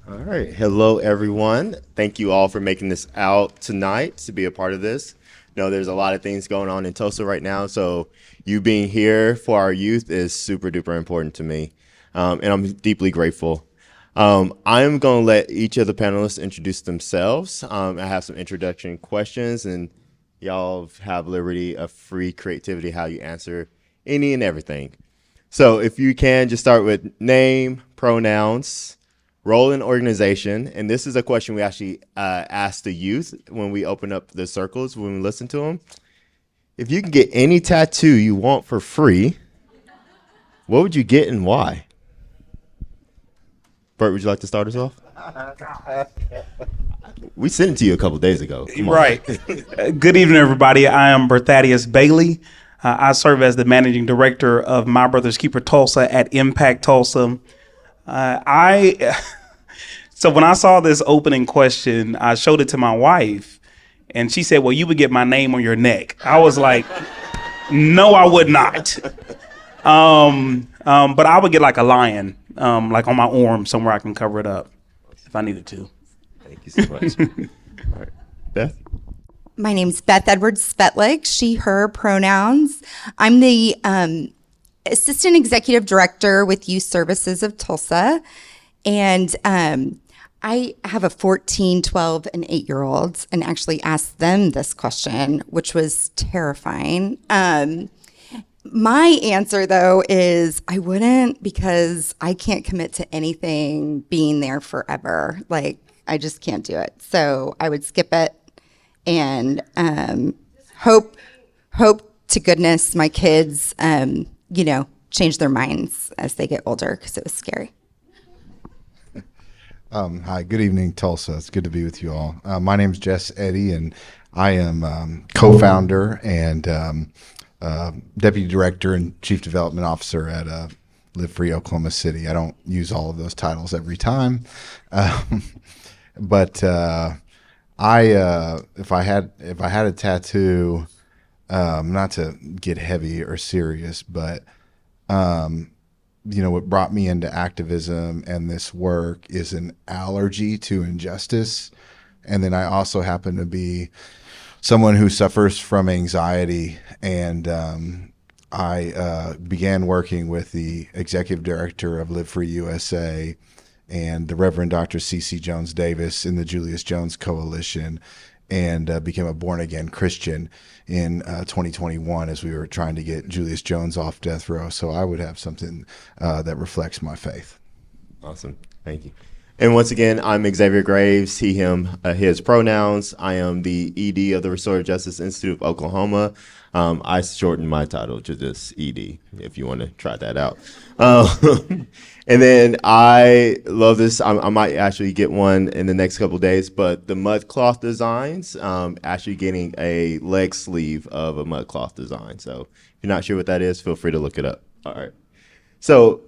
All right. Hello, everyone. Thank you all for making this out tonight to be a part of this. There's a lot of things going on in Tulsa right now, so you being here for our youth is super duper important to me, and I'm deeply grateful. I'm going to let each of the panelists introduce themselves. I have some introduction questions, and y'all have liberty of free creativity how you answer any and everything. So if you can, just start with name, pronouns, role in organization, and this is a question we actually ask the youth when we open up the circles, when we listen to them. If you can get any tattoo you want for free, what would you get and why? Bert, would you like to start us off? We sent it to you a couple days ago. Right. Good evening, everybody. I am BerThaddeus Bailey. I serve as the managing director of My Brother's Keeper Tulsa at Impact Tulsa. So when I saw this opening question, I showed it to my wife, and she said, "Well, you would get my name on your neck." I was like, "No, I would not." But I would get like a lion, like on my arm somewhere I can cover it up if I needed to. Thank you so much. All right. Beth? My name's Beth Svetlic, she, her pronouns. I'm the Assistant Executive Director with Youth Services of Tulsa. And I have a 14, 12, and 8-year-olds and actually asked them this question, which was terrifying. My answer, though, is I wouldn't, because I can't commit to anything being there forever. Like, I just can't do it. So I would skip it and hope to goodness my kids, change their minds as they get older, because it was scary. Hi, good evening, Tulsa. It's good to be with you all. My name is Jess Eddy, and I am co-founder and deputy director and chief development officer at Live Free Oklahoma City. I don't use all of those titles every time, but if I had a tattoo, not to get heavy or serious, but what brought me into activism and this work is an allergy to injustice. And then I also happen to be someone who suffers from anxiety. And I began working with the executive director of Live Free USA and the Reverend Dr. C.C. Jones Davis in the Julius Jones Coalition, and became a born-again Christian in 2021 as we were trying to get Julius Jones off death row. So I would have something that reflects my faith. Awesome. Thank you. And once again, I'm Xavier Graves, he, him, his pronouns. I am the ED of the Restorative Justice Institute of Oklahoma. I shortened my title to just ED, if you want to try that out. And then I love this. I might actually get one in the next couple of days, but the mud cloth designs, actually getting a leg sleeve of a mud cloth design. So if you're not sure what that is, feel free to look it up. All right. So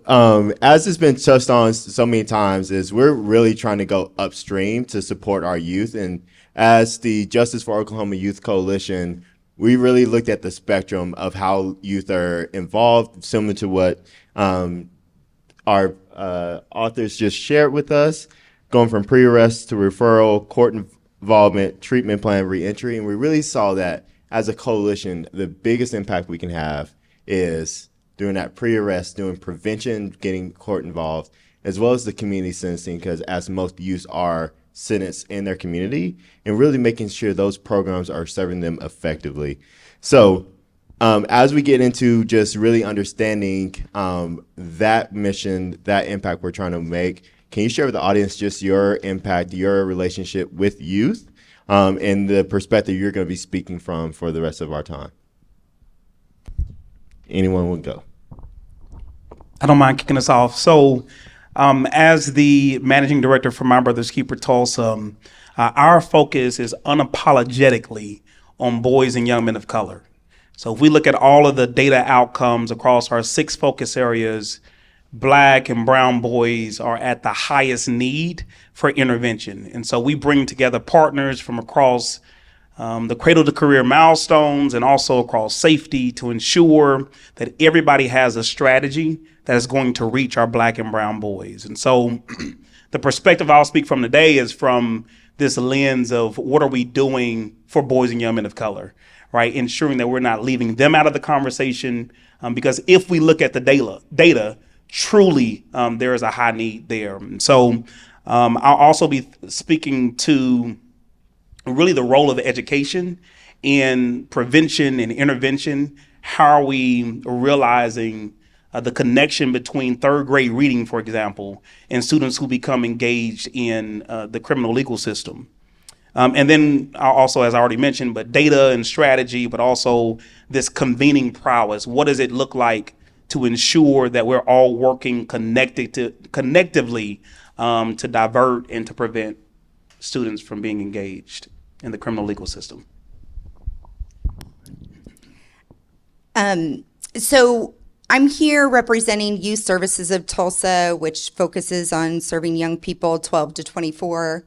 as has been touched on so many times, is we're really trying to go upstream to support our youth. And as the Justice for Oklahoma Youth Coalition, we really looked at the spectrum of how youth are involved, similar to what our authors just shared with us, going from pre-arrest to referral, court involvement, treatment plan, reentry. And we really saw that as a coalition, the biggest impact we can have is doing that pre-arrest, doing prevention, getting court involved, as well as the community sentencing, because as most youth are sentenced in their community, and really making sure those programs are serving them effectively. So as we get into just really understanding that mission, that impact we're trying to make, can you share with the audience just your impact, your relationship with youth, and the perspective you're going to be speaking from for the rest of our time? Anyone would go. I don't mind kicking us off. So as the managing director for My Brother's Keeper Tulsa, our focus is unapologetically on boys and young men of color. So if we look at all of the data outcomes across our 6 focus areas, Black and brown boys are at the highest need for intervention. And so we bring together partners from across the cradle to career milestones, and also across safety to ensure that everybody has a strategy that is going to reach our Black and brown boys. And so the perspective I'll speak from today is from this lens of what are we doing for boys and young men of color, right? Ensuring that we're not leaving them out of the conversation, because if we look at the data, truly there is a high need there. And so I'll also be speaking to really the role of education in prevention and intervention. How are we realizing the connection between third grade reading, for example, and students who become engaged in the criminal legal system? And then also, as I already mentioned, but data and strategy, but also this convening prowess. What does it look like to ensure that we're all working connectively to divert and to prevent students from being engaged in the criminal legal system? So I'm here representing Youth Services of Tulsa, which focuses on serving young people 12 to 24.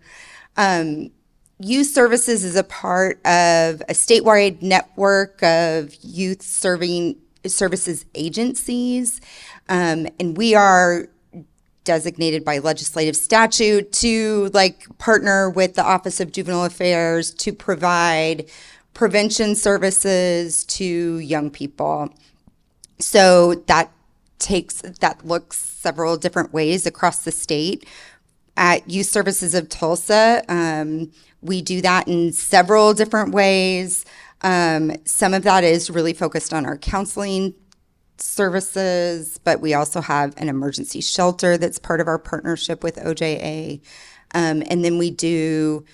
Youth Services is a part of a statewide network of youth services agencies, and we are designated by legislative statute to partner with the Office of Juvenile Affairs to provide prevention services to young people. So that looks several different ways across the state. At Youth Services of Tulsa, we do that in several different ways. Some of that is really focused on our counseling services, but we also have an emergency shelter that's part of our partnership with OJA. And then we do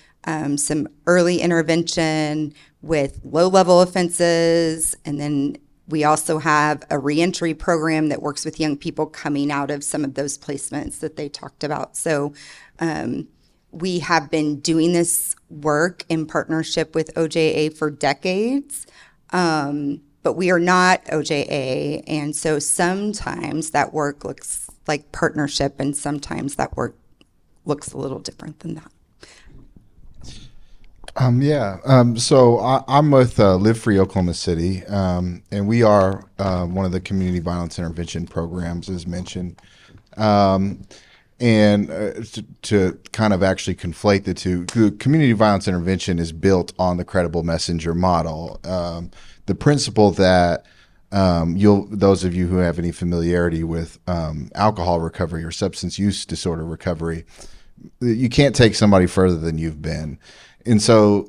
some early intervention with low-level offenses, and then we also have a reentry program that works with young people coming out of some of those placements that they talked about. So we have been doing this work in partnership with OJA for decades, but we are not OJA, and so sometimes that work looks like partnership, and sometimes that work looks a little different than that. So I'm with Live Free Oklahoma City, and we are one of the community violence intervention programs, as mentioned. To kind of actually conflate the two, community violence intervention is built on the credible messenger model. The principle that those of you who have any familiarity with alcohol recovery or substance use disorder recovery, you can't take somebody further than you've been. And so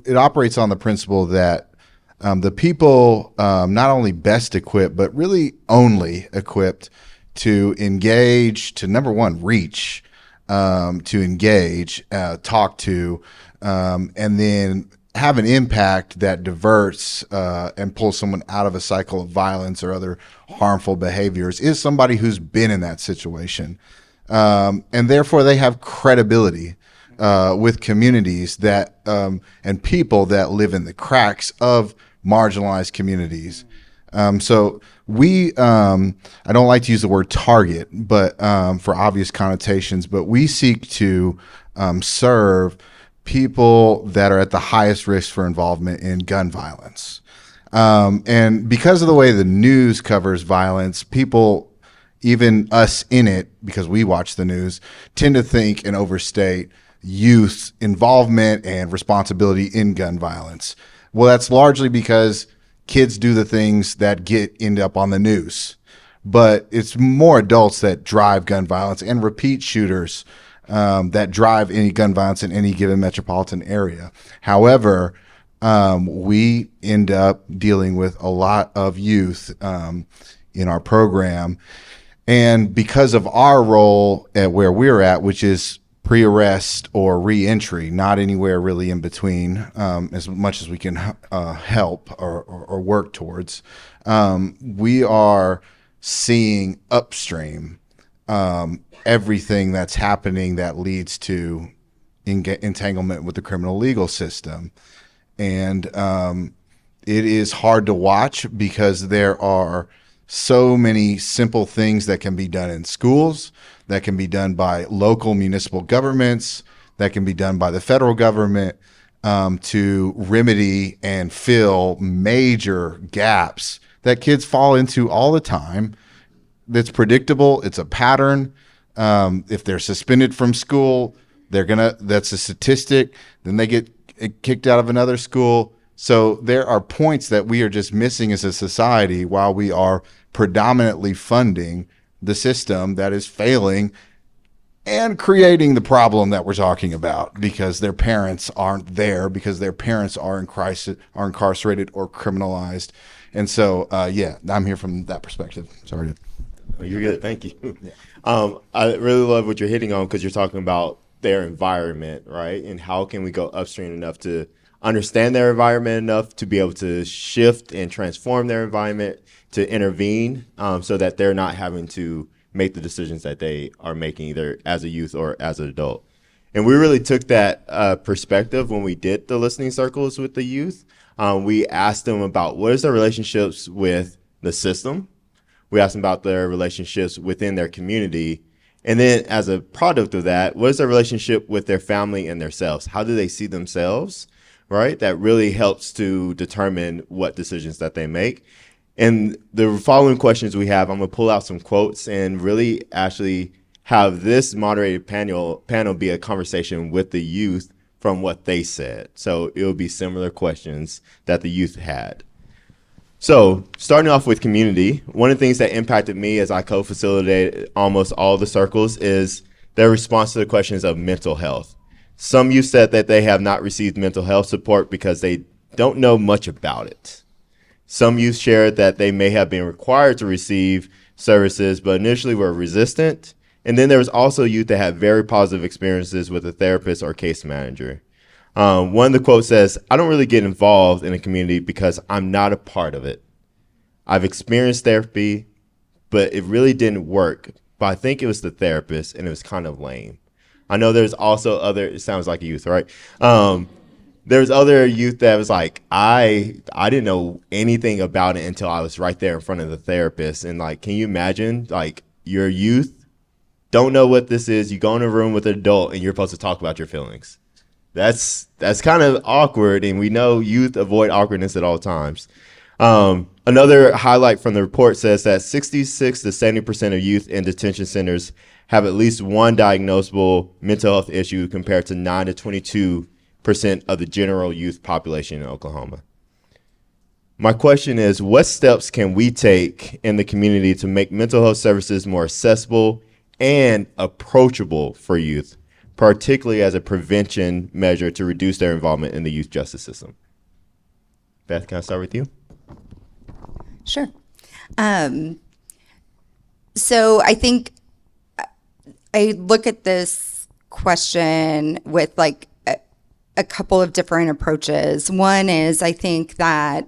it operates on the principle that the people not only best equipped, but really only equipped to engage, to number one, reach, to engage, talk to, and then have an impact that diverts and pulls someone out of a cycle of violence or other harmful behaviors is somebody who's been in that situation. And therefore they have credibility with communities that and people that live in the cracks of marginalized communities. So we, I don't like to use the word target, but for obvious connotations, but we seek to serve people that are at the highest risk for involvement in gun violence. And because of the way the news covers violence, people, even us in it, because we watch the news, tend to think and overstate youth involvement and responsibility in gun violence. Well, that's largely because kids do the things that end up on the news, but it's more adults that drive gun violence and repeat shooters that drive any gun violence in any given metropolitan area. However, we end up dealing with a lot of youth in our program, and because of our role at where we're at, which is pre-arrest or re-entry, not anywhere really in between, as much as we can help or work towards. We are seeing upstream everything that's happening that leads to entanglement with the criminal legal system. And it is hard to watch because there are so many simple things that can be done in schools, that can be done by local municipal governments, that can be done by the federal government, to remedy and fill major gaps that kids fall into all the time. That's predictable. It's a pattern. If they're suspended from school, that's a statistic. Then they get kicked out of another school. So there are points that we are just missing as a society while we are predominantly funding the system that is failing and creating the problem that we're talking about because their parents aren't there, because their parents are incarcerated or criminalized. And so, I'm here from that perspective. Sorry to... Oh, you're good. Thank you. I really love what you're hitting on because you're talking about their environment, right? And how can we go upstream enough to understand their environment enough to be able to shift and transform their environment, to intervene so that they're not having to make the decisions that they are making either as a youth or as an adult. And we really took that perspective when we did the listening circles with the youth. We asked them about what is their relationships with the system. We asked them about their relationships within their community. And then as a product of that, what is their relationship with their family and themselves? How do they see themselves, right? That really helps to determine what decisions that they make. And the following questions we have, I'm going to pull out some quotes and really actually have this moderated panel be a conversation with the youth from what they said. So it will be similar questions that the youth had. So starting off with community, one of the things that impacted me as I co-facilitated almost all the circles is their response to the questions of mental health. Some youth said that they have not received mental health support because they don't know much about it. Some youth shared that they may have been required to receive services, but initially were resistant. And then there was also youth that had very positive experiences with a therapist or case manager. One of the quotes says, "I don't really get involved in a community because I'm not a part of it. I've experienced therapy, but it really didn't work. But I think it was the therapist and it was kind of lame." I know there's also it sounds like a youth, right? There's other youth that was like, I didn't know anything about it until I was right there in front of the therapist. And like, can you imagine, like, you're a youth, don't know what this is, you go in a room with an adult and you're supposed to talk about your feelings. That's kind of awkward, and we know youth avoid awkwardness at all times. Another highlight from the report says that 66 to 70% of youth in detention centers have at least one diagnosable mental health issue compared to 9 to 22% of the general youth population in Oklahoma. My question is, what steps can we take in the community to make mental health services more accessible and approachable for youth, particularly as a prevention measure to reduce their involvement in the youth justice system? Beth, can I start with you? Sure. So I think I look at this question with like a couple of different approaches. One is I think that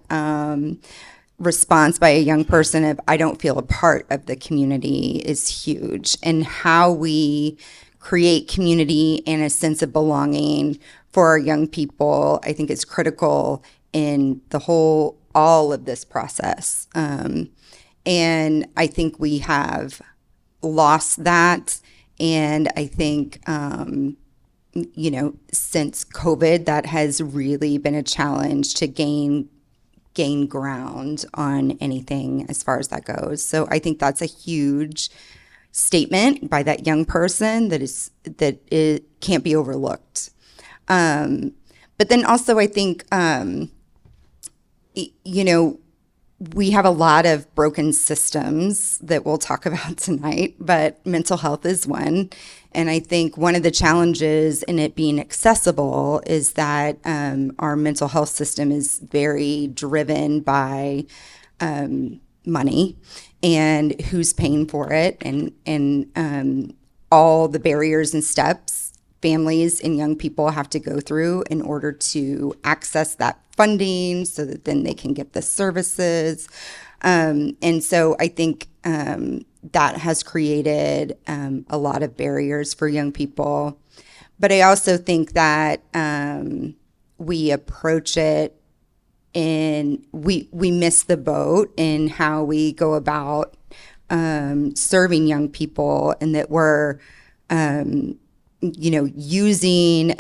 response by a young person of "I don't feel a part of the community" is huge, and how we create community and a sense of belonging for our young people, I think is critical in all of this process. And I think we have lost that. And I think, since COVID, that has really been a challenge to gain ground on anything as far as that goes. So I think that's a huge statement by that young person that it can't be overlooked. But then also I think, we have a lot of broken systems that we'll talk about tonight, but mental health is one. And I think one of the challenges in it being accessible is that our mental health system is very driven by money and who's paying for it, and all the barriers and steps families and young people have to go through in order to access that funding so that then they can get the services. And so I think that has created a lot of barriers for young people. But I also think that we approach it we miss the boat in how we go about serving young people, and that we're using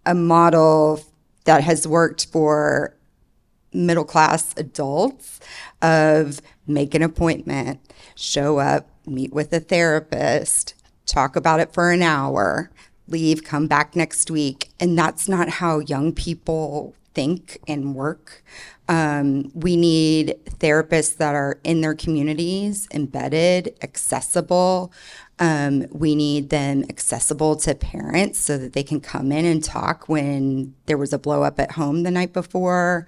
a model that has worked for middle class adults of make an appointment, show up, meet with a therapist, talk about it for an hour, leave, come back next week. And that's not how young people think and work. We need therapists that are in their communities, embedded, accessible. We need them accessible to parents so that they can come in and talk when there was a blow up at home the night before,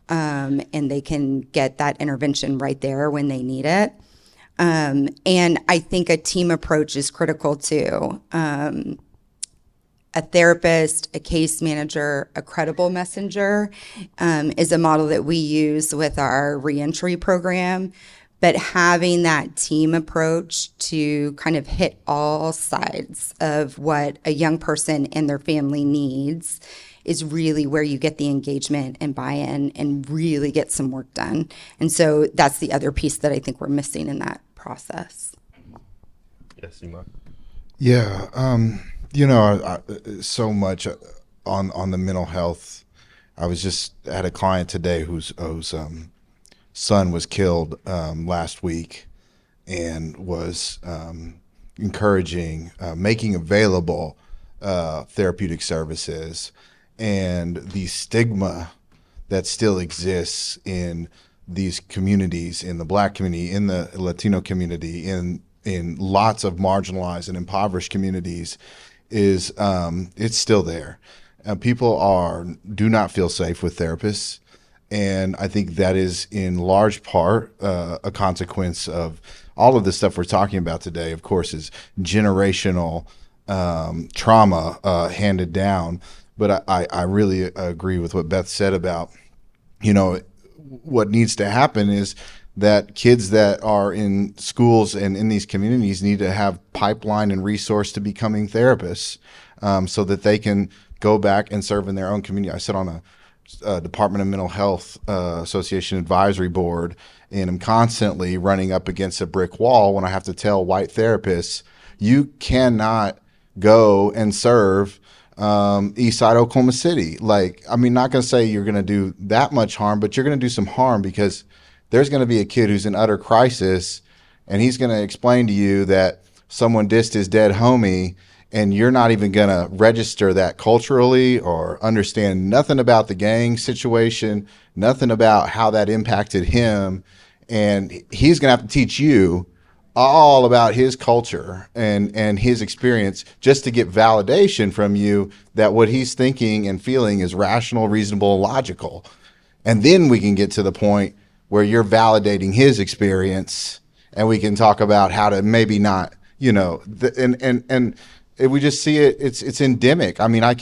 and they can get that intervention right there when they need it. And I think a team approach is critical too. A therapist, a case manager, a credible messenger is a model that we use with our reentry program. But having that team approach to kind of hit all sides of what a young person and their family needs is really where you get the engagement and buy-in and really get some work done. And so that's the other piece that I think we're missing in that process. Yes, Imar. Yeah, so much on the mental health. I was just had a client today whose son was killed last week, and was encouraging making available therapeutic services, and the stigma that still exists in these communities, in the Black community, in the Latino community, in lots of marginalized and impoverished communities is it's still there. People do not feel safe with therapists. And I think that is in large part a consequence of all of the stuff we're talking about today, of course, is generational trauma handed down. But I really agree with what Beth said about, what needs to happen is that kids that are in schools and in these communities need to have pipeline and resource to becoming therapists, so that they can go back and serve in their own community. I sit on a Department of Mental Health Association advisory board, and I'm constantly running up against a brick wall when I have to tell white therapists, you cannot go and serve Eastside Oklahoma City. Not going to say you're going to do that much harm, but you're going to do some harm, because there's going to be a kid who's in utter crisis, and he's going to explain to you that someone dissed his dead homie, and you're not even going to register that culturally or understand nothing about the gang situation, nothing about how that impacted him. And he's going to have to teach you all about his culture and his experience just to get validation from you that what he's thinking and feeling is rational, reasonable, logical. And then we can get to the point where you're validating his experience, and we can talk about how to maybe not, we just see it's endemic. Black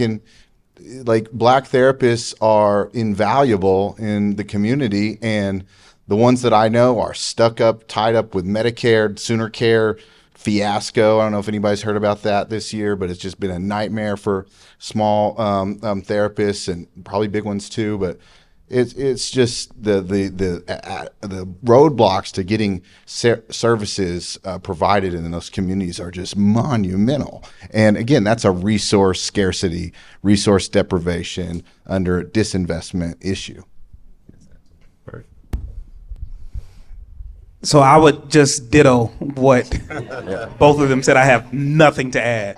therapists are invaluable in the community, and the ones that I know are stuck up, tied up with Medicare, Sooner Care fiasco. I don't know if anybody's heard about that this year, but it's just been a nightmare for small therapists, and probably big ones too. But it's just the roadblocks to getting services provided in those communities are just monumental. And again, that's a resource scarcity, resource deprivation under disinvestment issue. So I would just ditto what both of them said. I have nothing to add.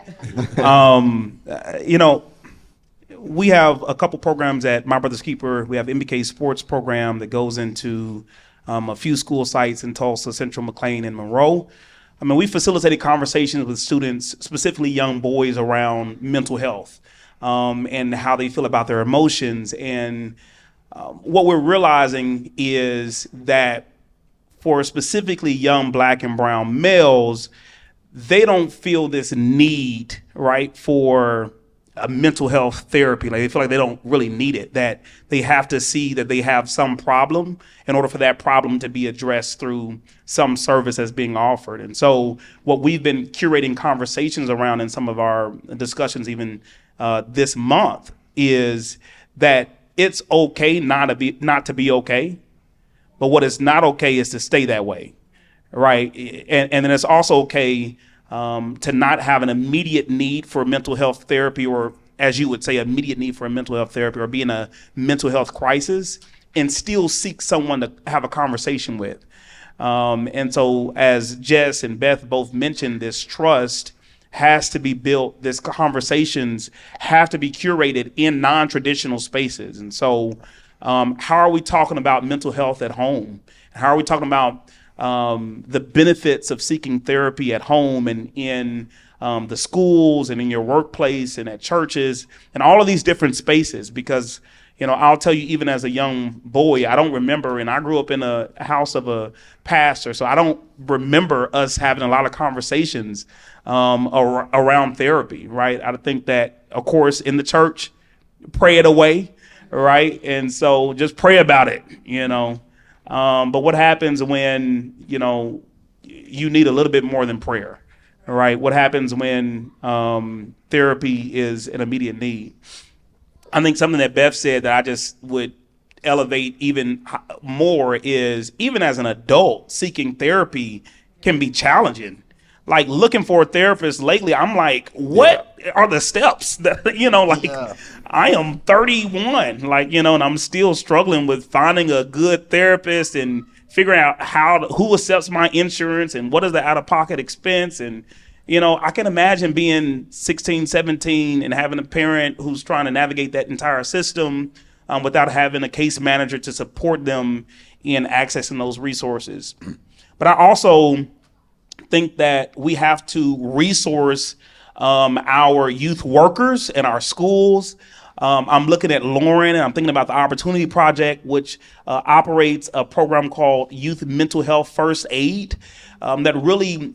We have a couple programs at My Brother's Keeper. We have MBK Sports program that goes into a few school sites in Tulsa, Central, McLean, and Monroe. We facilitated conversations with students, specifically young boys, around mental health and how they feel about their emotions. And what we're realizing is that for specifically young Black and brown males, they don't feel this need, right, for a mental health therapy. They feel like they don't really need it, that they have to see that they have some problem in order for that problem to be addressed through some service that's being offered. And so what we've been curating conversations around in some of our discussions even this month is that it's okay not to be okay, but what is not okay is to stay that way, right? And then it's also okay to not have an immediate need for mental health therapy or as you would say, immediate need for a mental health therapy or be in a mental health crisis and still seek someone to have a conversation with. And so as Jess and Beth both mentioned, this trust has to be built. These conversations have to be curated in non-traditional spaces. And so how are we talking about mental health at home? How are we talking about the benefits of seeking therapy at home and in the schools and in your workplace and at churches and all of these different spaces? Because, you know, I'll tell you, even as a young boy, I don't remember, and I grew up in a house of a pastor, so I don't remember us having a lot of conversations around therapy, right? I think that, of course, in the church, pray it away, right? And so just pray about it, you know. But what happens when, you know, you need a little bit more than prayer, right? What happens when therapy is an immediate need? I think something that Beth said that I just would elevate even more is, even as an adult, seeking therapy can be challenging. Like looking for a therapist lately, I'm like, what are the steps? That, you know, like I am 31, like, you know, and I'm still struggling with finding a good therapist and figuring out who accepts my insurance and what is the out-of-pocket expense. And, you know, I can imagine being 16, 17 and having a parent who's trying to navigate that entire system without having a case manager to support them in accessing those resources. But I also think that we have to resource our youth workers in our schools. I'm looking at Lauren, and I'm thinking about the Opportunity Project, which operates a program called Youth Mental Health First Aid that really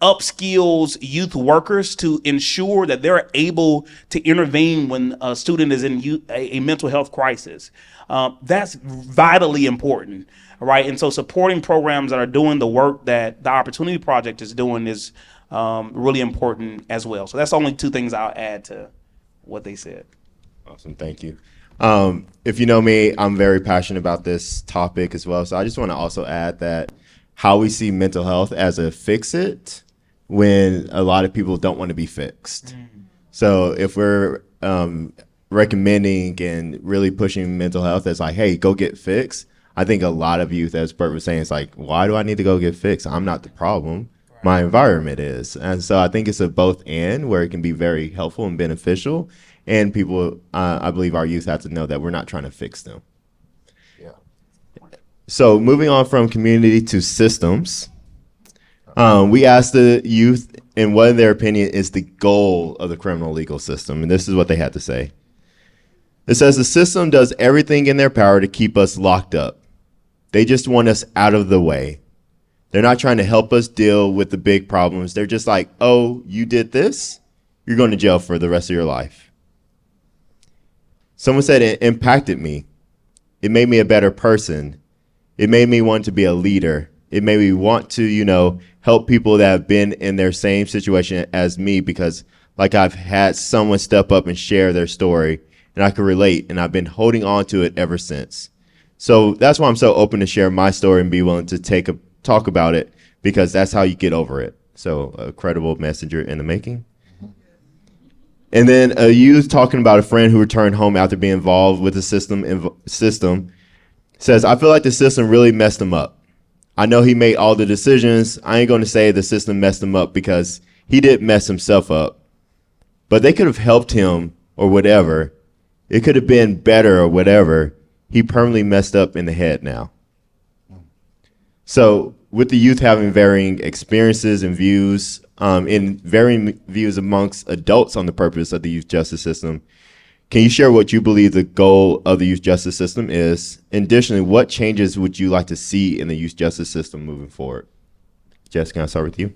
upskills youth workers to ensure that they're able to intervene when a student is in a mental health crisis. That's vitally important, right? And so supporting programs that are doing the work that the Opportunity Project is doing is really important as well. So that's only two things I'll add to what they said. Awesome, thank you. If you know me, I'm very passionate about this topic as well. So I just want to also add that how we see mental health as a fix-it when a lot of people don't want to be fixed. So if we're recommending and really pushing mental health as like, hey, go get fixed, I think a lot of youth, as Bert was saying, it's like, why do I need to go get fixed? I'm not the problem. My environment is. And so I think it's a both and where it can be very helpful and beneficial. And people, I believe our youth have to know that we're not trying to fix them. Yeah. So moving on from community to systems, we asked the youth in what, in their opinion, is the goal of the criminal legal system. And this is what they had to say. It says the system does everything in their power to keep us locked up. They just want us out of the way. They're not trying to help us deal with the big problems. They're just like, oh, you did this? You're going to jail for the rest of your life. Someone said it impacted me. It made me a better person. It made me want to be a leader. It made me want to, help people that have been in their same situation as me, because like I've had someone step up and share their story and I could relate, and I've been holding on to it ever since. So that's why I'm so open to share my story and be willing to talk about it, because that's how you get over it. So a credible messenger in the making. And then a youth talking about a friend who returned home after being involved with the system says, I feel like the system really messed him up. I know he made all the decisions. I ain't going to say the system messed him up, because he didn't mess himself up. But they could have helped him or whatever. It could have been better or whatever. He permanently messed up in the head now. So with the youth having varying experiences and views, in varying views amongst adults on the purpose of the youth justice system, can you share what you believe the goal of the youth justice system is? Additionally, what changes would you like to see in the youth justice system moving forward? Jess, can I start with you?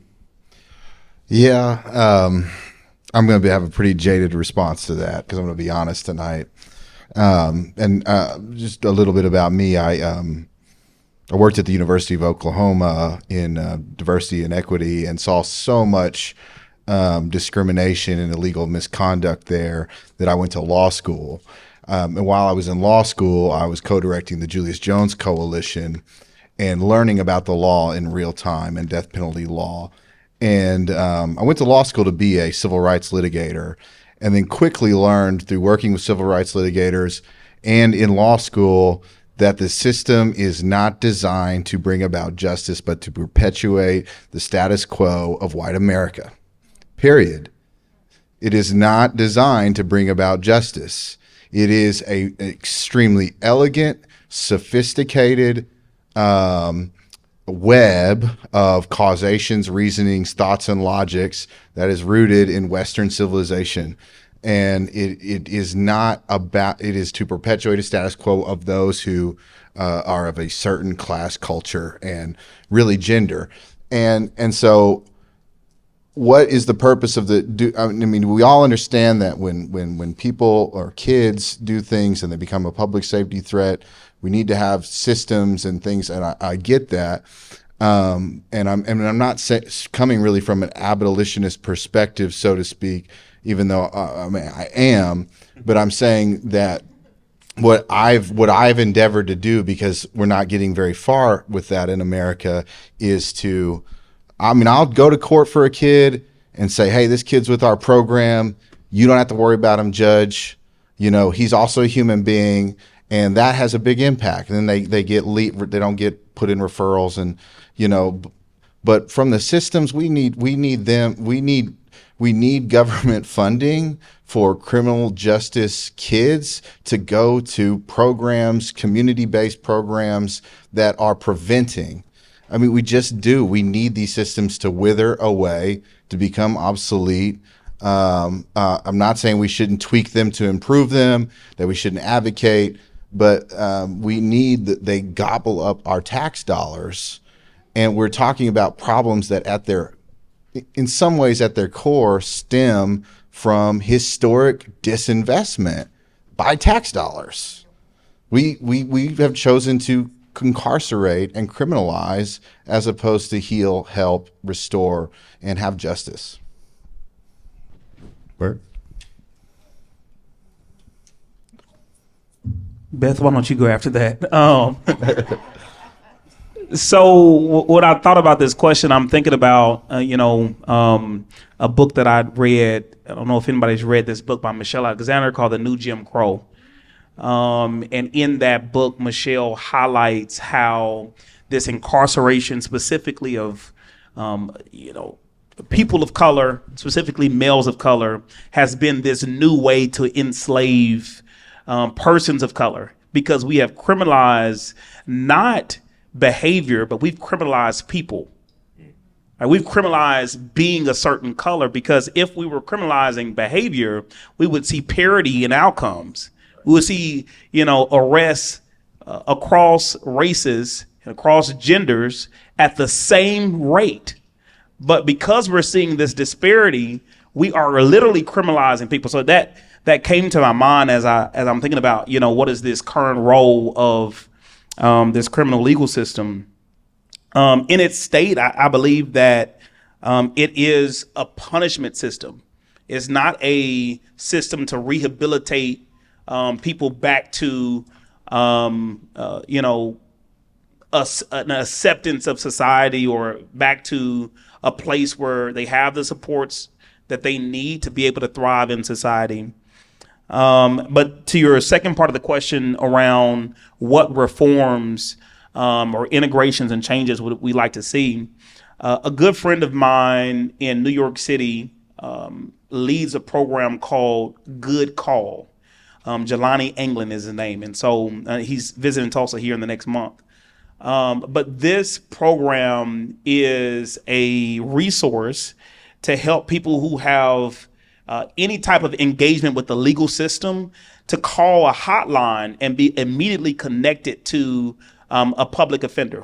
Yeah, I'm going to have a pretty jaded response to that, because I'm going to be honest tonight. And just a little bit about me. I worked at the University of Oklahoma in diversity and equity, and saw so much discrimination and illegal misconduct there that I went to law school. And while I was in law school, I was co-directing the Julius Jones Coalition and learning about the law in real time and death penalty law. And I went to law school to be a civil rights litigator. and then quickly learned through working with civil rights litigators and in law school that the system is not designed to bring about justice, but to perpetuate the status quo of white America. Period. It is not designed to bring about justice. It is an extremely elegant, sophisticated web of causations, reasonings, thoughts, and logics that is rooted in Western civilization. And it is not about, it is to perpetuate a status quo of those who are of a certain class, culture, and really gender. And so what is the purpose of I mean, we all understand that when people or kids do things and they become a public safety threat, we need to have systems and things, and I get that. And I'm not coming really from an abolitionist perspective, so to speak, even though I mean I am, but I'm saying that what I've endeavored to do, because we're not getting very far with that in America, is to, I mean, I'll go to court for a kid and say, hey, this kid's with our program. You don't have to worry about him, judge. You know, he's also a human being, and that has a big impact. And then they don't get put in referrals, and you know, but from the systems, we need government funding for criminal justice kids to go to programs, community-based programs that are preventing. I mean, we just do. We need these systems to wither away, to become obsolete. I'm not saying we shouldn't tweak them to improve them, that we shouldn't advocate, but we need that they gobble up our tax dollars. And we're talking about problems that in some ways at their core stem from historic disinvestment by tax dollars. We have chosen to incarcerate and criminalize as opposed to heal, help, restore, and have justice. Bert? Beth, why don't you go after that? So what I thought about this question, I'm thinking about, a book that I read. I don't know if anybody's read this book by Michelle Alexander called The New Jim Crow. And in that book, Michelle highlights how this incarceration specifically of, people of color, specifically males of color, has been this new way to enslave persons of color, because we have criminalized not behavior, but we've criminalized people. Right? We've criminalized being a certain color, because if we were criminalizing behavior, we would see parity in outcomes. We would see, arrests across races, across genders at the same rate. But because we're seeing this disparity, we are literally criminalizing people. So that came to my mind as I'm thinking about, what is this current role of this criminal legal system. In its state, I believe that it is a punishment system. It's not a system to rehabilitate people back to, an acceptance of society, or back to a place where they have the supports that they need to be able to thrive in society. But to your second part of the question around what reforms or integrations and changes would we like to see, a good friend of mine in New York City leads a program called Good Call. Jelani England is his name. And so he's visiting Tulsa here in the next month. But this program is a resource to help people who have any type of engagement with the legal system to call a hotline and be immediately connected to a public offender.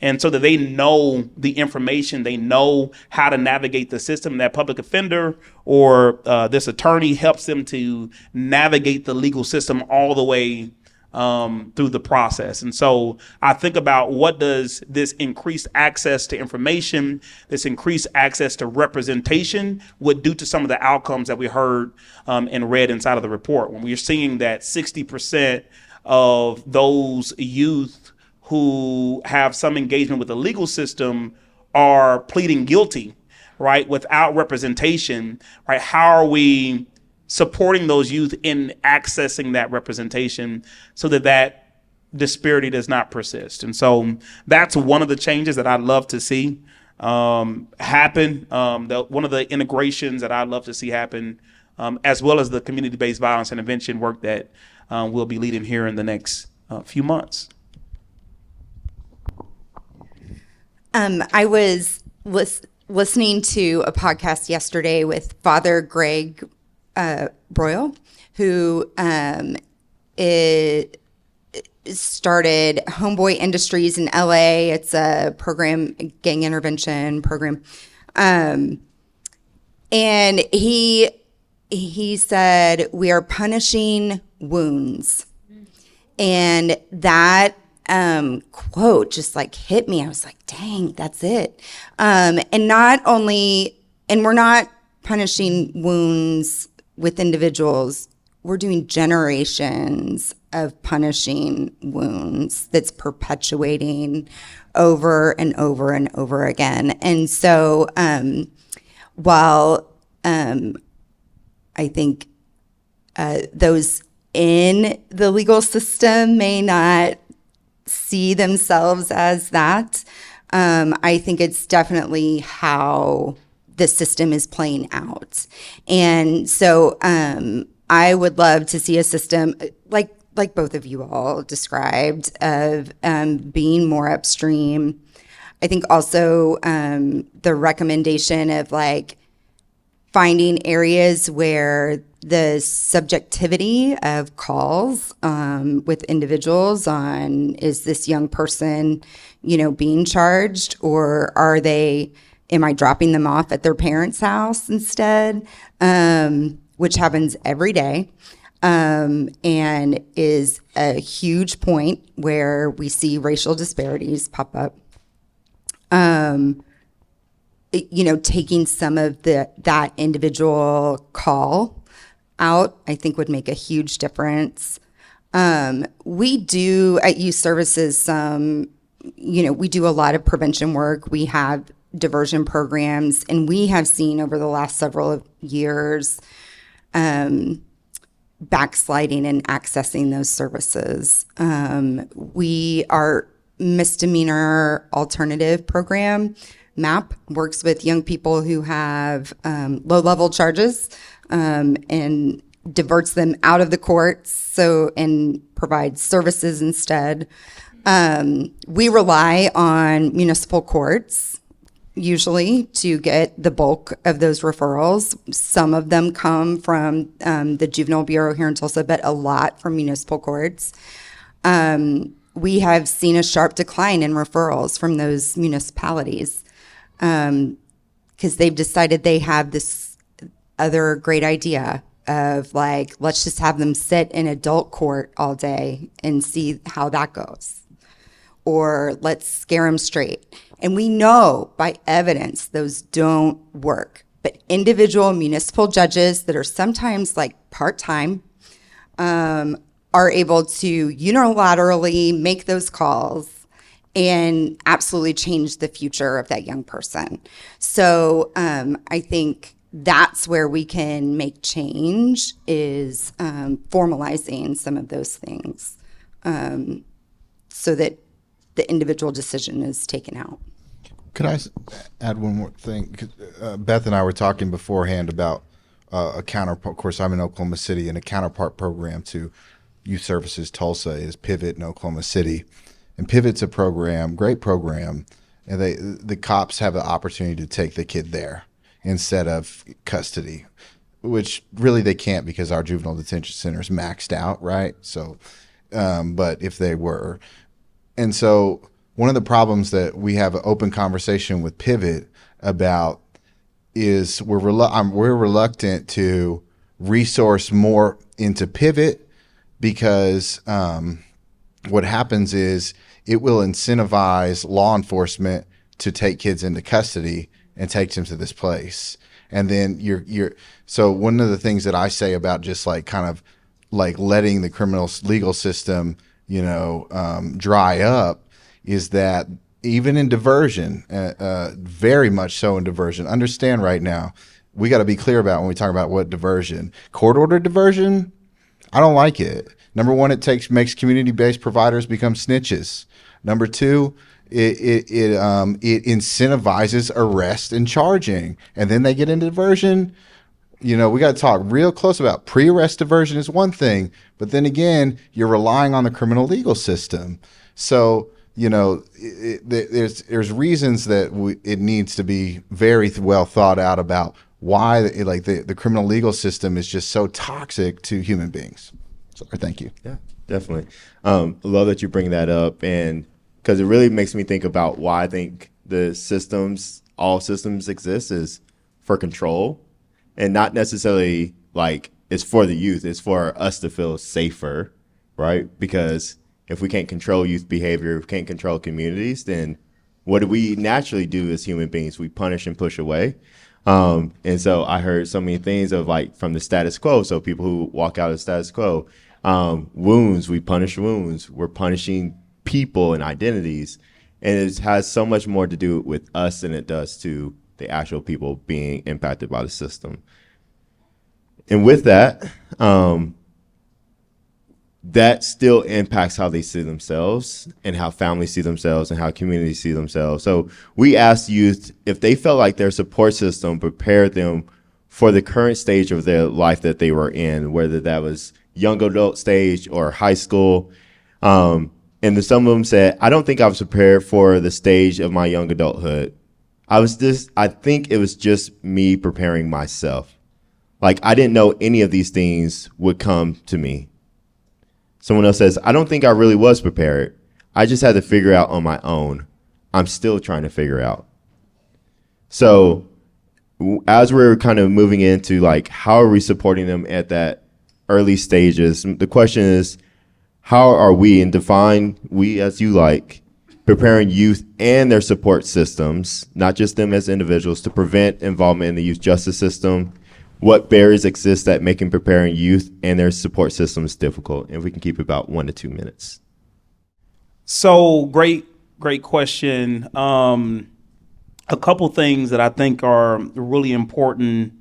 And so that they know the information, they know how to navigate the system. That public offender or this attorney helps them to navigate the legal system all the way through the process. And so I think about, what does this increased access to information, this increased access to representation would do to some of the outcomes that we heard and read inside of the report, when we're seeing that 60% of those youth who have some engagement with the legal system are pleading guilty, right, without representation, right? How are we supporting those youth in accessing that representation so that disparity does not persist. And so that's one of the changes that I'd love to see happen. One of the integrations that I'd love to see happen, as well as the community-based violence intervention work that we'll be leading here in the next few months. I was listening to a podcast yesterday with Father Greg Broyle, who started Homeboy Industries in LA. It's a program, a gang intervention program. And he said, we are punishing wounds. And that quote just like hit me. I was like, dang, that's it. And we're not punishing wounds with individuals. We're doing generations of punishing wounds that's perpetuating over and over and over again. And so while I think those in the legal system may not see themselves as that, I think it's definitely how the system is playing out. And so I would love to see a system like both of you all described of being more upstream. I think also the recommendation of like finding areas where the subjectivity of calls with individuals on, is this young person, being charged, or am I dropping them off at their parents' house instead? Which happens every day, and is a huge point where we see racial disparities pop up. Taking some of that individual call out, I think would make a huge difference. We do at Youth Services we do a lot of prevention work. We have diversion programs, and we have seen over the last several years backsliding and accessing those services. Our misdemeanor alternative program, MAP, works with young people who have low-level charges and diverts them out of the courts and provides services instead. We rely on municipal courts usually to get the bulk of those referrals. Some of them come from the Juvenile Bureau here in Tulsa, but a lot from municipal courts. We have seen a sharp decline in referrals from those municipalities because they've decided they have this other great idea of like, let's just have them sit in adult court all day and see how that goes. Or let's scare them straight. And we know by evidence those don't work. But individual municipal judges that are sometimes like part-time are able to unilaterally make those calls and absolutely change the future of that young person. So I think that's where we can make change, is formalizing some of those things so that the individual decision is taken out. Could I add one more thing? Beth and I were talking beforehand about a counterpart. Of course, I'm in Oklahoma City, and a counterpart program to Youth Services Tulsa is Pivot in Oklahoma City. And Pivot's a program, great program, and the cops have an opportunity to take the kid there instead of custody, which really they can't because our juvenile detention center is maxed out, right? So, but if they were. And so one of the problems that we have an open conversation with Pivot about is we're reluctant to resource more into Pivot because what happens is it will incentivize law enforcement to take kids into custody and take them to this place. And then so one of the things that I say about just like kind of like letting the criminal legal system dry up is that even in diversion, very much so in diversion, understand right now, we got to be clear about when we talk about what diversion. Court ordered diversion, I don't like it. Number one, makes community-based providers become snitches. Number two, it incentivizes arrest and charging, and then they get into diversion. We got to talk real close about pre-arrest diversion is one thing, but then again, you're relying on the criminal legal system. So, there's reasons that it needs to be very well thought out about why the criminal legal system is just so toxic to human beings. So, thank you. Yeah, definitely. Love that you bring that up, and because it really makes me think about why I think all systems exist is for control, and not necessarily like it's for the youth. It's for us to feel safer, right? Because if we can't control youth behavior, if we can't control communities, then what do we naturally do as human beings? We punish and push away. And so I heard so many things of like from the status quo. So people who walk out of the status quo, wounds, we punish wounds. We're punishing people and identities. And it has so much more to do with us than it does to the actual people being impacted by the system. And with that, that still impacts how they see themselves and how families see themselves and how communities see themselves. So we asked youth if they felt like their support system prepared them for the current stage of their life that they were in, whether that was young adult stage or high school. And then some of them said, I don't think I was prepared for the stage of my young adulthood. I think it was just me preparing myself. Like I didn't know any of these things would come to me. Someone else says, I don't think I really was prepared. I just had to figure out on my own. I'm still trying to figure out. So as we're kind of moving into like, how are we supporting them at that early stages? The question is, how are we, and define we as you like, preparing youth and their support systems, not just them as individuals, to prevent involvement in the youth justice system? What barriers exist that make preparing youth and their support systems difficult? And we can keep about 1 to 2 minutes. So great question. A couple things that I think are really important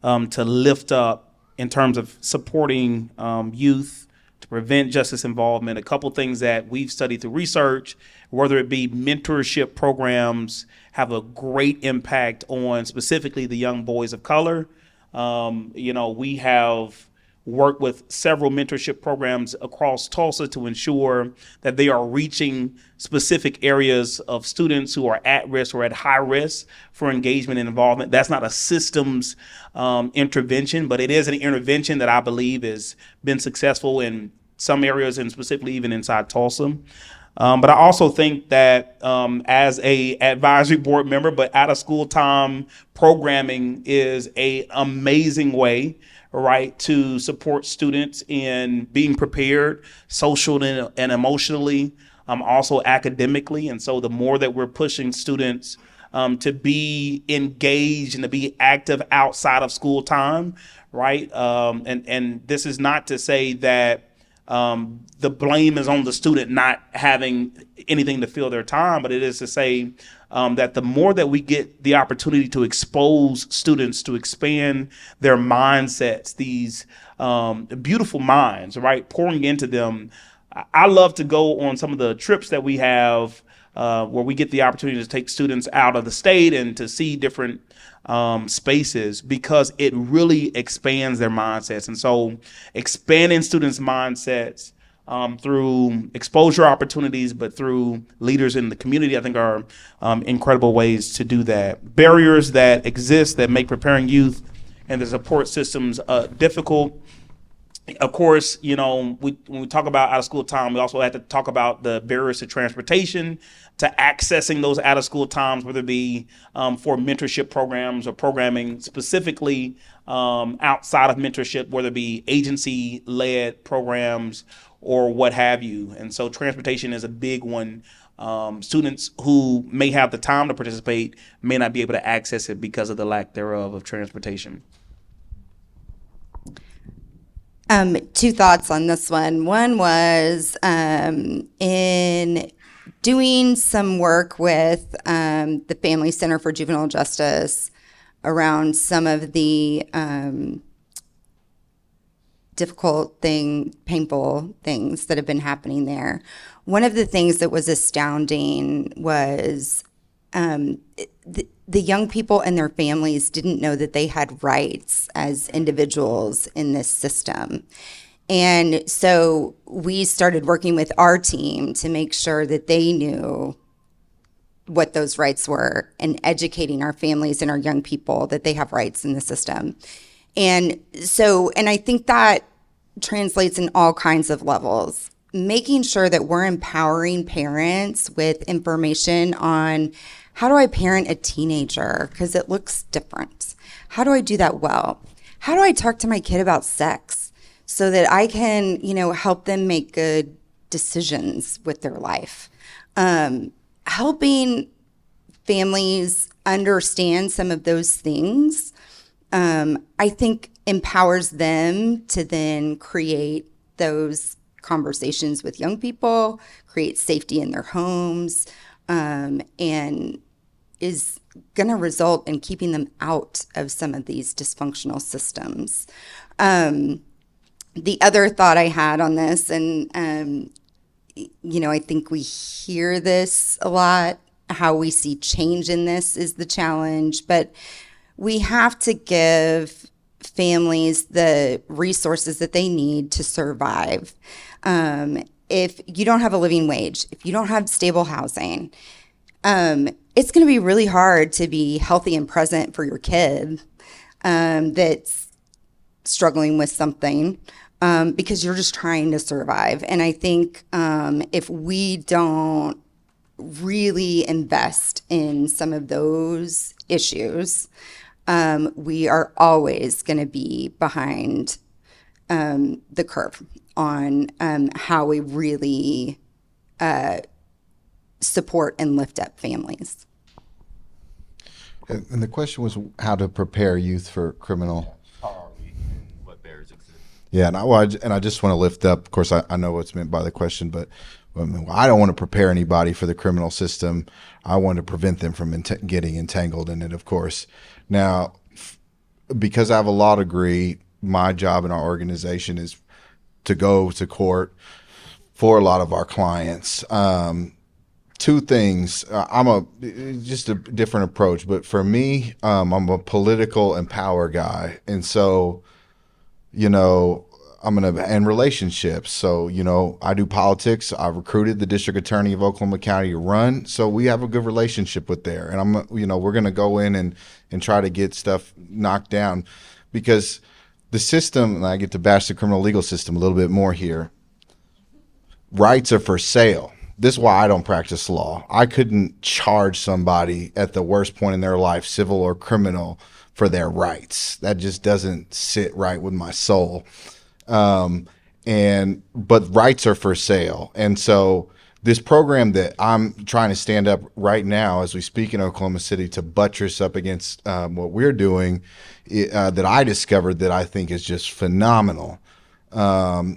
to lift up in terms of supporting youth to prevent justice involvement. A couple things that we've studied through research, whether it be mentorship programs, have a great impact on specifically the young boys of color. We have worked with several mentorship programs across Tulsa to ensure that they are reaching specific areas of students who are at risk or at high risk for engagement and involvement. That's not a systems intervention, but it is an intervention that I believe has been successful in some areas and specifically even inside Tulsa. But I also think that as a advisory board member, but out of school time programming is a amazing way, right, to support students in being prepared socially and emotionally, also academically. And so the more that we're pushing students to be engaged and to be active outside of school time, right? And this is not to say that the blame is on the student not having anything to fill their time, but it is to say that the more that we get the opportunity to expose students to expand their mindsets, these beautiful minds, right, pouring into them. I love to go on some of the trips that we have where we get the opportunity to take students out of the state and to see different spaces, because it really expands their mindsets. And so expanding students' mindsets through exposure opportunities, but through leaders in the community, I think are incredible ways to do that. Barriers that exist that make preparing youth and the support systems difficult. Of course, when we talk about out of school time, we also have to talk about the barriers to transportation, to accessing those out of school times, whether it be for mentorship programs or programming specifically outside of mentorship, whether it be agency led programs or what have you. And so transportation is a big one. Students who may have the time to participate may not be able to access it because of the lack thereof of transportation. 2 thoughts on this one. One was in doing some work with the Family Center for Juvenile Justice. around some of the painful things that have been happening there. One of the things that was astounding was the young people and their families didn't know that they had rights as individuals in this system. And so we started working with our team to make sure that they knew what those rights were and educating our families and our young people that they have rights in the system. And I think that translates in all kinds of levels, making sure that we're empowering parents with information on how do I parent a teenager because it looks different? How do I do that well? How do I talk to my kid about sex so that I can, help them make good decisions with their life? Helping families understand some of those things, I think empowers them to then create those conversations with young people, create safety in their homes, and is going to result in keeping them out of some of these dysfunctional systems. The other thought I had on this, and I think we hear this a lot, how we see change in this is the challenge, but we have to give families the resources that they need to survive. If you don't have a living wage, if you don't have stable housing, it's going to be really hard to be healthy and present for your kid that's struggling with something because you're just trying to survive. And I think if we don't really invest in some of those issues, we are always going to be behind the curve on how we really support and lift up families. And the question was how to prepare youth for criminal. What barriers exist? Yeah, and I just want to lift up. Of course, I know what's meant by the question, but I don't want to prepare anybody for the criminal system. I want to prevent them from getting entangled in it, of course. Now, because I have a law degree, my job in our organization is to go to court for a lot of our clients. Two things. I'm just a different approach, but for me, I'm a political and power guy, and so, and relationships. So, I do politics. I recruited the district attorney of Oklahoma County to run. So we have a good relationship with there. And we're going to go in and try to get stuff knocked down because the system, and I get to bash the criminal legal system a little bit more here. Rights are for sale. This is why I don't practice law. I couldn't charge somebody at the worst point in their life, civil or criminal, for their rights. That just doesn't sit right with my soul. But rights are for sale. And so this program that I'm trying to stand up right now as we speak in Oklahoma City to buttress up against what we're doing that I discovered that I think is just phenomenal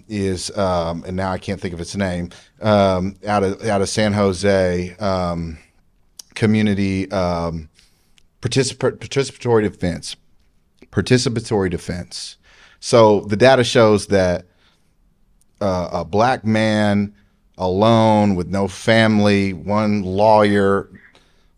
is, and now I can't think of its name, out of San Jose, community participatory defense. Participatory defense. So the data shows that a black man alone with no family, one lawyer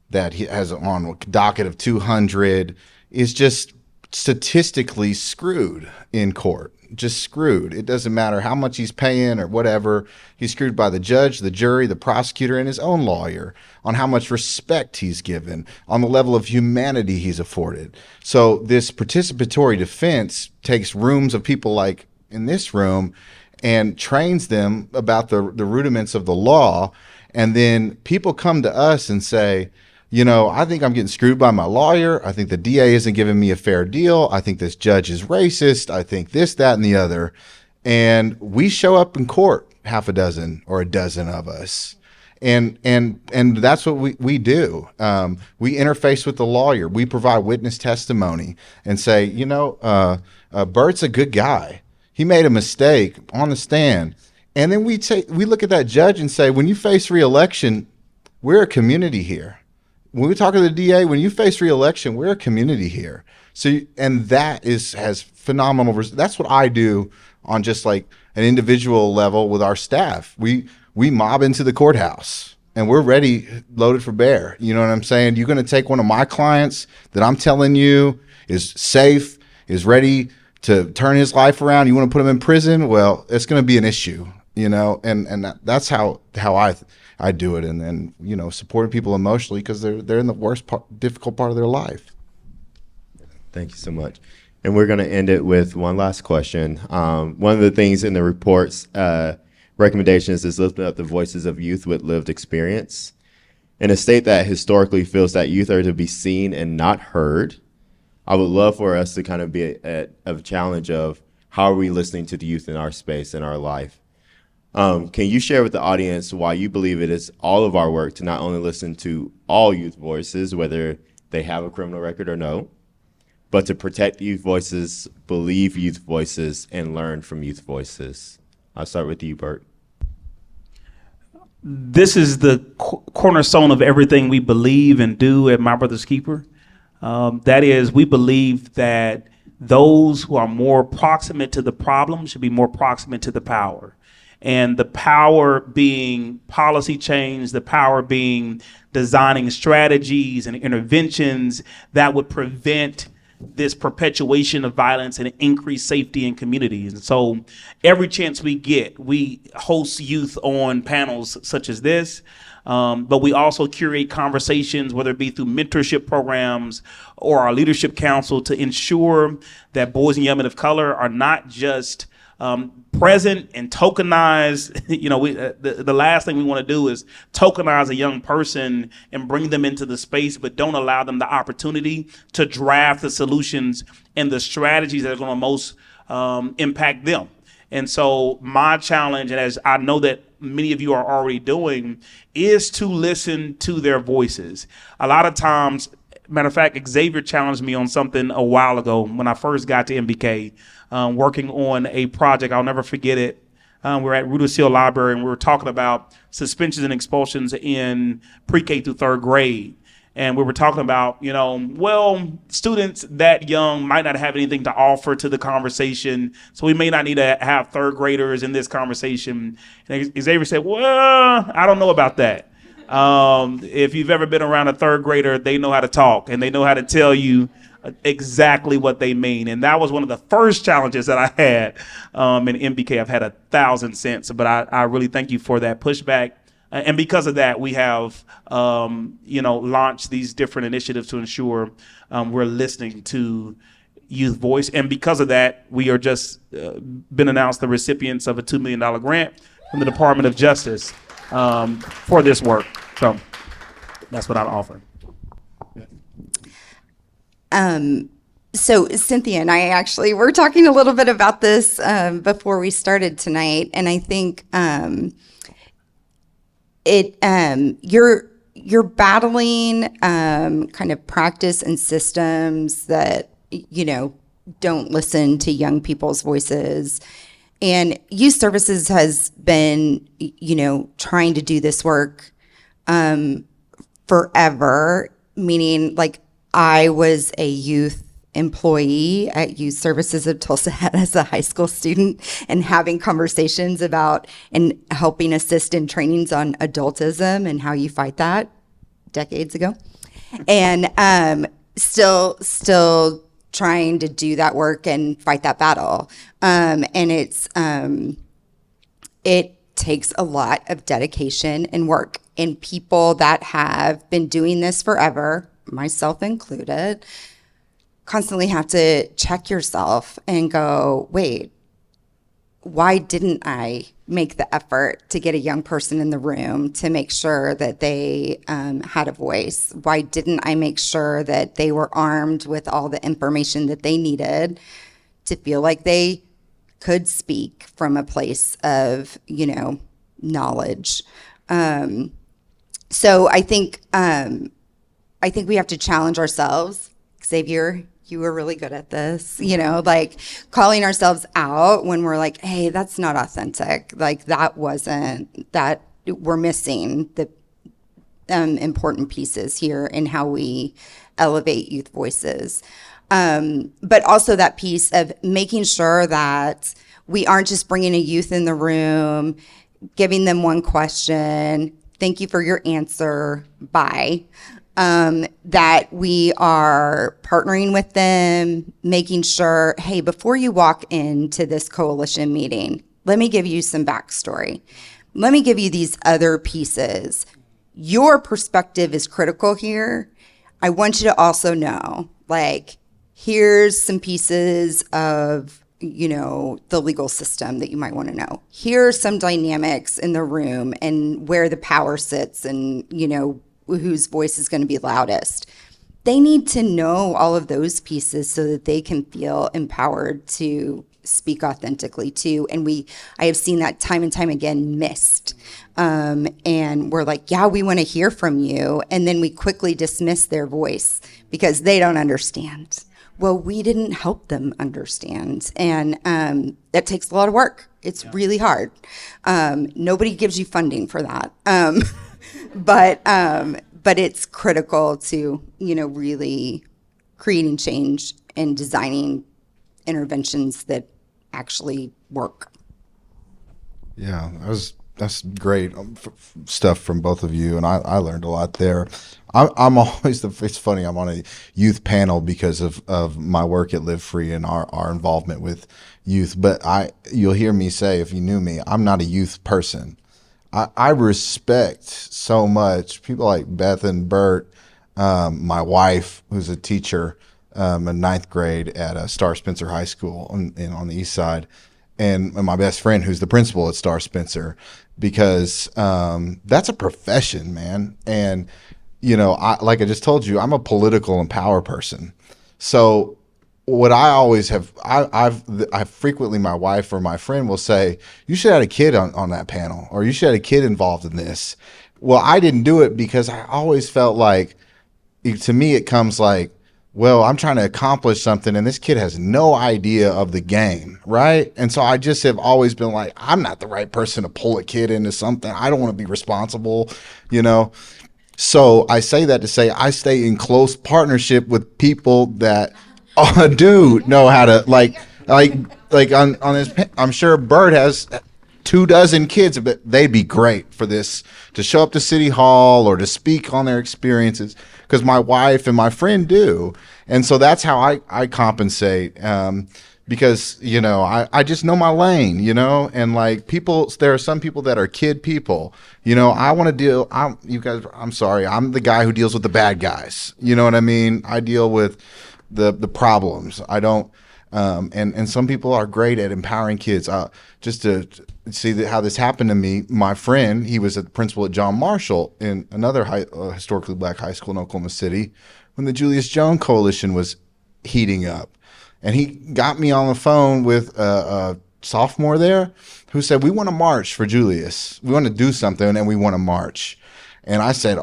that he has on a docket of 200 is just statistically screwed in court. Just screwed. It doesn't matter how much he's paying or whatever. He's screwed by the judge, the jury, the prosecutor, and his own lawyer on how much respect he's given, on the level of humanity he's afforded. So this participatory defense takes rooms of people like in this room and trains them about the rudiments of the law. And then people come to us and say, I think I'm getting screwed by my lawyer. I think the DA isn't giving me a fair deal. I think this judge is racist. I think this, that, and the other. And we show up in court, half a dozen or a dozen of us. And that's what we do. We interface with the lawyer. We provide witness testimony and say, Bert's a good guy. He made a mistake on the stand. And then we look at that judge and say, when you face re-election, we're a community here. when we talk to the DA, when you face re-election, we're a community here. So, and that has phenomenal. That's what I do on just like an individual level with our staff. We mob into the courthouse and we're ready, loaded for bear. You know what I'm saying? You're going to take one of my clients that I'm telling you is safe, is ready to turn his life around. You want to put him in prison? Well, it's going to be an issue, you know, and that's how I do it. And then, you know, supporting people emotionally because they're in the worst difficult part of their life. Thank you so much. And we're going to end it with one last question. One of the things in the report's recommendations is lifting up the voices of youth with lived experience. In a state that historically feels that youth are to be seen and not heard, I would love for us to kind of be a challenge of how are we listening to the youth in our space, in our life. Can you share with the audience why you believe it is all of our work to not only listen to all youth voices, whether they have a criminal record or no, but to protect youth voices, believe youth voices, and learn from youth voices? I'll start with you, Bert. This is the cornerstone of everything we believe and do at My Brother's Keeper. That is, we believe that those who are more proximate to the problem should be more proximate to the power. And the power being policy change, the power being designing strategies and interventions that would prevent this perpetuation of violence and increased safety in communities. And so every chance we get, we host youth on panels such as this, but we also curate conversations, whether it be through mentorship programs or our leadership council, to ensure that boys and young men of color are not just present and tokenized. You know, the last thing we want to do is tokenize a young person and bring them into the space, but don't allow them the opportunity to draft the solutions and the strategies that are going to most impact them. And so my challenge, and as I know that many of you are already doing, is to listen to their voices. A lot of times, matter of fact, Xavier challenged me on something a while ago when I first got to MBK, working on a project. I'll never forget it. We're at Rudisill Library and we were talking about suspensions and expulsions in pre-K through third grade. And we were talking about, you know, well, students that young might not have anything to offer to the conversation, so we may not need to have third graders in this conversation. And Xavier said, well, I don't know about that. If you've ever been around a third grader, they know how to talk and they know how to tell you exactly what they mean. And that was one of the first challenges that I had in MBK. I've had 1,000 since, but I really thank you for that pushback. And because of that, we have, launched these different initiatives to ensure we're listening to youth voice. And because of that, we are just been announced the recipients of a $2 million grant from the Department of Justice for this work. So that's what I'd offer. So Cynthia and I actually were talking a little bit about this before we started tonight, and I think you're battling kind of practice and systems that don't listen to young people's voices. And youth services has been trying to do this work forever, meaning like I was a youth employee at Youth Services of Tulsa as a high school student, and having conversations about and helping assist in trainings on adultism and how you fight that decades ago. And still trying to do that work and fight that battle. And it takes a lot of dedication and work, and people that have been doing this forever, myself included, constantly have to check yourself and go, wait, why didn't I make the effort to get a young person in the room to make sure that they had a voice? Why didn't I make sure that they were armed with all the information that they needed to feel like they could speak from a place of, knowledge? So I think we have to challenge ourselves. Xavier, you were really good at this, like calling ourselves out when we're like, hey, that's not authentic. Like that wasn't, that we're missing important pieces here in how we elevate youth voices. But also that piece of making sure that we aren't just bringing a youth in the room, giving them one question, thank you for your answer, bye. That we are partnering with them, making sure, hey, before you walk into this coalition meeting, let me give you some backstory. Let me give you these other pieces. Your perspective is critical here. I want you to also know, like, here's some pieces of, the legal system that you might want to know. Here are some dynamics in the room and where the power sits and, whose voice is going to be loudest. They need to know all of those pieces so that they can feel empowered to speak authentically too. And I have seen that time and time again missed. And we're like, yeah, we want to hear from you. And then we quickly dismiss their voice because they don't understand. Well, we didn't help them understand. And that takes a lot of work. It's really hard. Nobody gives you funding for that. But it's critical to, really creating change and designing interventions that actually work. Yeah, that's great stuff from both of you, and I learned a lot there. I'm always it's funny, I'm on a youth panel because of my work at Live Free and our involvement with youth. But you'll hear me say, if you knew me, I'm not a youth person. I respect so much people like Beth and Bert, my wife, who's a teacher in ninth grade at Star Spencer High School on the east side, and my best friend, who's the principal at Star Spencer, because that's a profession, man. And like I just told you, I'm a political and power person. So what I always have, I frequently, my wife or my friend will say, you should have had a kid on that panel, or you should have had a kid involved in this. Well, I didn't do it because I always felt like, to me, it comes like, well, I'm trying to accomplish something and this kid has no idea of the game, right? And so I just have always been like, I'm not the right person to pull a kid into something. I don't want to be responsible, So I say that to say I stay in close partnership with people that do know how to like on his. I'm sure Bert has 24 kids, but they'd be great for this, to show up to City Hall or to speak on their experiences, because my wife and my friend do, and so that's how I compensate. Because I just know my lane, and like people, there are some people that are kid people. I want to deal. I'm sorry, I'm the guy who deals with the bad guys. You know what I mean? I deal with the problems. I don't. And some people are great at empowering kids. Just to see how this happened to me, my friend, he was a principal at John Marshall in another historically black high school in Oklahoma City when the Julius Jones Coalition was heating up. And he got me on the phone with a sophomore there who said, we want to march for Julius. We want to do something, and we want to march. And I said,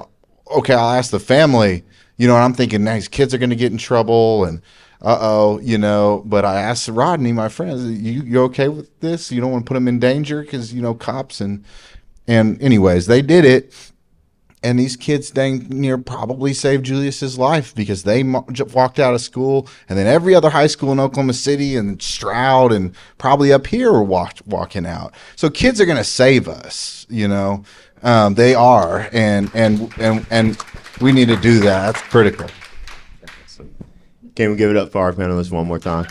okay, I'll ask the family. And I'm thinking, now these kids are going to get in trouble, and but I asked Rodney, my friend, you okay with this? You don't want to put them in danger because, cops and anyways, they did it. And these kids dang near probably saved Julius's life because they walked out of school, and then every other high school in Oklahoma City and Stroud and probably up here were walking out. So kids are going to save us, they are, and we need to do that. That's critical. Can we give it up for our panelists one more time?